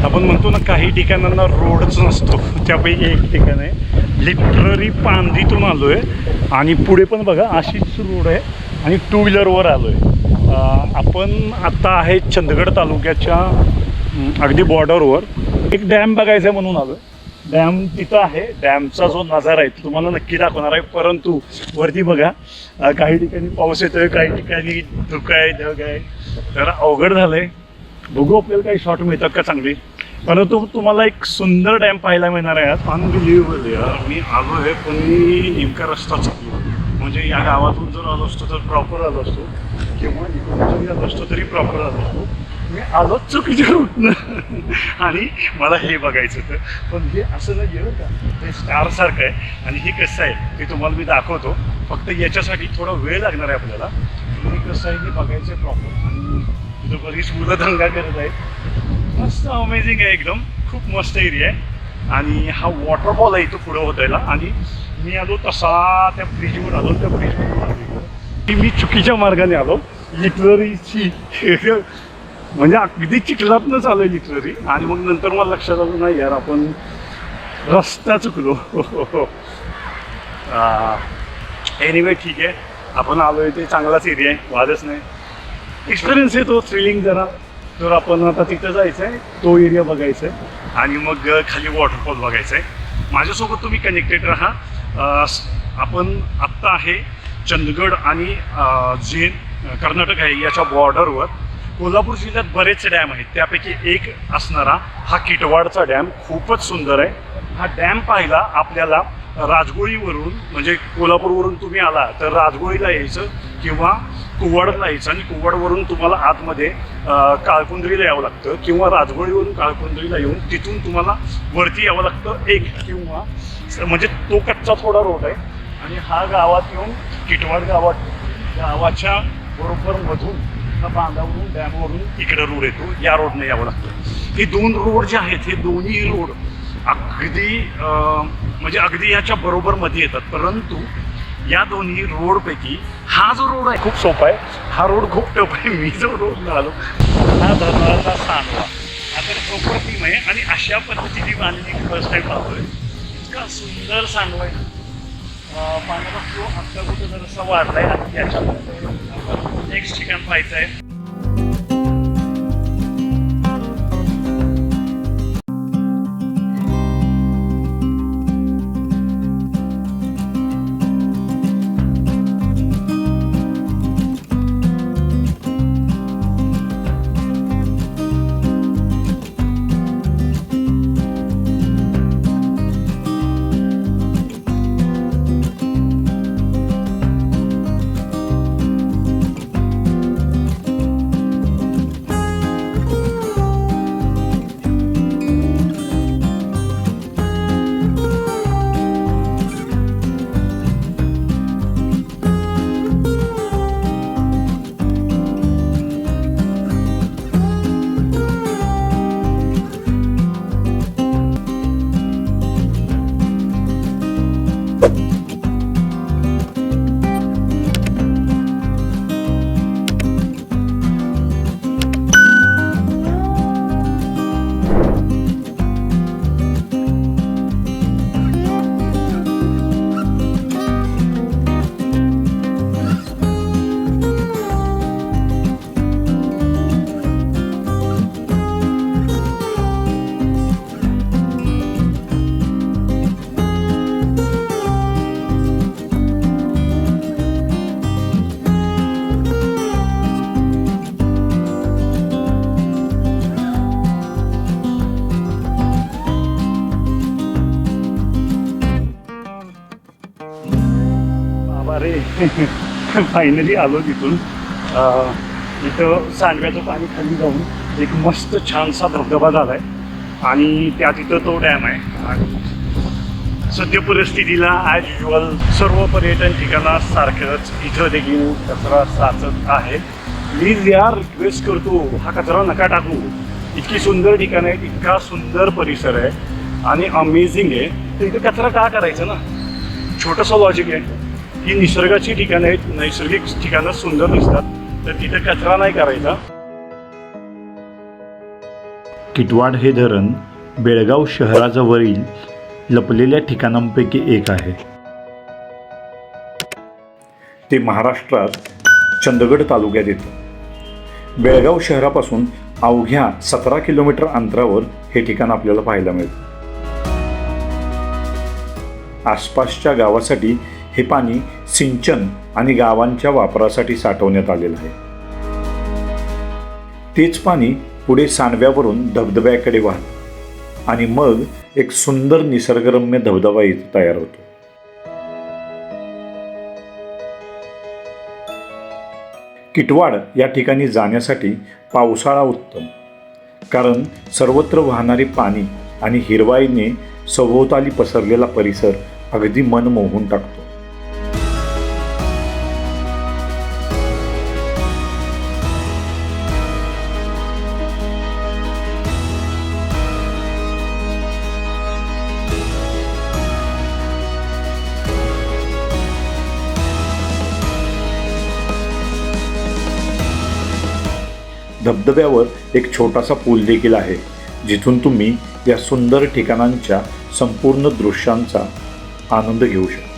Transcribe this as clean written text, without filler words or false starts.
आपण म्हणतो ना काही ठिकाणांना रोडच नसतो, त्यापैकी एक ठिकाण आहे. लिटररी पांदीतून आलो आहे आणि पुढे पण बघा अशीच रोड आहे आणि 2 व्हीलरवर आलो आहे. आपण आत्ता आहे चंदगड तालुक्याच्या अगदी बॉर्डरवर. एक डॅम बघायचा आहे म्हणून आलो आहे. डॅम तिथं आहे. डॅमचा जो नजारा आहे तो तुम्हाला नक्की दाखवणार आहे. परंतु वरती बघा काही ठिकाणी पाऊस येतोय, काही ठिकाणी धुकं आहे, ढग आहे, तर अवघड झालं आहे. बघू आपल्याला काही शॉट मिळतात का चांगली. परंतु तुम्हाला एक सुंदर डॅम पाहायला मिळणार आहे. अनबिलिव्हेबल यार, मी आलो आहे पण मी नेमका रस्ता चुकलो. म्हणजे या गावातून जर आलो असतो तर प्रॉपर आलो असतो, किंवा इकडून जरी आलो असतो तरी प्रॉपर आलो असतो. मी आलो चुकीच्या रूटनं आणि मला हे बघायचं होतं. पण हे असं नाही गेलं का, हे स्टारसारखं आहे. आणि हे कसं आहे ते तुम्हाला मी दाखवतो. फक्त याच्यासाठी थोडा वेळ लागणार आहे आपल्याला. हे कसं आहे हे बघायचं प्रॉपर. आणि तिथं बरीच मुलं दंगा करत आहेत. मस्त अमेझिंग आहे एकदम, खूप मस्त एरिया आहे. आणि हा वॉटरफॉल आहे इथं पुढं होतायला. आणि मी आलो तसा त्या ब्रिजवर आलो. त्या ब्रिजवर मी चुकीच्या मार्गाने आलो लिटररीची. म्हणजे अगदी चिखलातनंच आलो आहे लिटररी. आणि मग नंतर मला लक्षात आलं नाही यार आपण रस्ता चुकलो. एनिवे ठीक आहे, आपण आलो आहे ते चांगलाच एरिया आहे, वादच नाही. एक्सपिरियन्स आहे तो थ्रिलिंग जरा. तर आपण आता तिथं जायचं आहे, तो एरिया बघायचा आहे आणि मग खाली वॉटरफॉल बघायचा आहे. माझ्यासोबत तुम्ही कनेक्टेड राहा. आपण आत्ता आहे चंदगड आणि जे कर्नाटक आहे याच्या बॉर्डरवर. कोल्हापूर जिल्ह्यात बरेच डॅम आहेत, त्यापैकी एक असणारा हा किटवाडचा डॅम खूपच सुंदर आहे. हा डॅम पाहायला आपल्याला राजगोळीवरून, म्हणजे कोल्हापूरवरून तुम्ही आला तर राजगोळीला यायचं किंवा कुवाडला यायचं. आणि कुवाडवरून तुम्हाला आतमध्ये काळकुंद्रीला यावं लागतं, किंवा राजगोळीवरून काळकुंद्रीला येऊन तिथून तुम्हाला वरती यावं लागतं एक, किंवा म्हणजे तो कच्चा थोडा रोड आहे. आणि हा गावात येऊन किटवाड गावाच्या बरोबर मधून बांधावरून डॅमवरून इकडे रोड येतो. या रोडने यावं लागतं. हे 2 रोड जे आहेत हे दोन्ही रोड अगदी म्हणजे अगदी याच्या बरोबर मध्ये येतात. परंतु या दोन्ही रोडपैकी हा जो रोड आहे खूप सोपा आहे, हा रोड खूप टफ आहे. मी जो रोडला आलो हा धरणाचा सांडवा. आता प्रॉपर टीम आहे आणि अशा पद्धतीने बांधली फर्स्ट टाईम पाहतोय. इतका सुंदर सांडवा आहे. पाण्याचा फ्लो आत्ता कुठं जरासा वाढलाय आणि याच्यामध्ये नेक्स्ट ठिकाण पाहायचं आहे. फायनली आलो तिथून. इथं सांडव्याचं पाणी खाली जाऊन एक मस्त छानसा धबधबा झाला आहे आणि त्या तिथं तो डॅम आहे. आणि सद्य परिस्थितीला ॲज युज्युअल सर्व पर्यटन ठिकाणासारखंच इथं देखील कचरा साचत आहे. प्लीज यार रिक्वेस्ट करतो, हा कचरा नका टाकू. इतकी सुंदर ठिकाणं आहेत, इतका सुंदर परिसर आहे आणि अमेझिंग आहे. तर इथं कचरा का करायचं ना. छोटंसं लॉजिक आहे. ही निसर्गाची ठिकाणं आहेत, नैसर्गिक ठिकाणं सुंदर दिसतात, तर तिथे कचरा नाही करायचा. किटवाड हे धरण बेळगाव शहराजवळील लपलेल्या ठिकाणांपैकी एक आहे. ते महाराष्ट्रात चंदगड तालुक्यात येतं. बेळगाव शहरापासून अवघ्या 17 किलोमीटर अंतरावर हे ठिकाण आपल्याला पाहायला मिळतं. आसपासच्या गावासाठी हे पाणी सिंचन आणि गावांच्या वापरासाठी साठवण्यात आलेलं आहे. तेच पाणी पुढे सांडव्यावरून धबधब्याकडे वाहतं आणि मग एक सुंदर निसर्गरम्य धबधबा इथे तयार होतो. किटवाड या ठिकाणी जाण्यासाठी पावसाळा उत्तम, कारण सर्वत्र वाहणारे पाणी आणि हिरवाईने सभोवताली पसरलेला परिसर अगदी मन मोहून टाकतो. धबधब्यावर एक छोटासा पूल देखील आहे, जिथून तुम्ही या सुंदर ठिकाणांच्या संपूर्ण दृश्यांचा आनंद घेऊ शकता.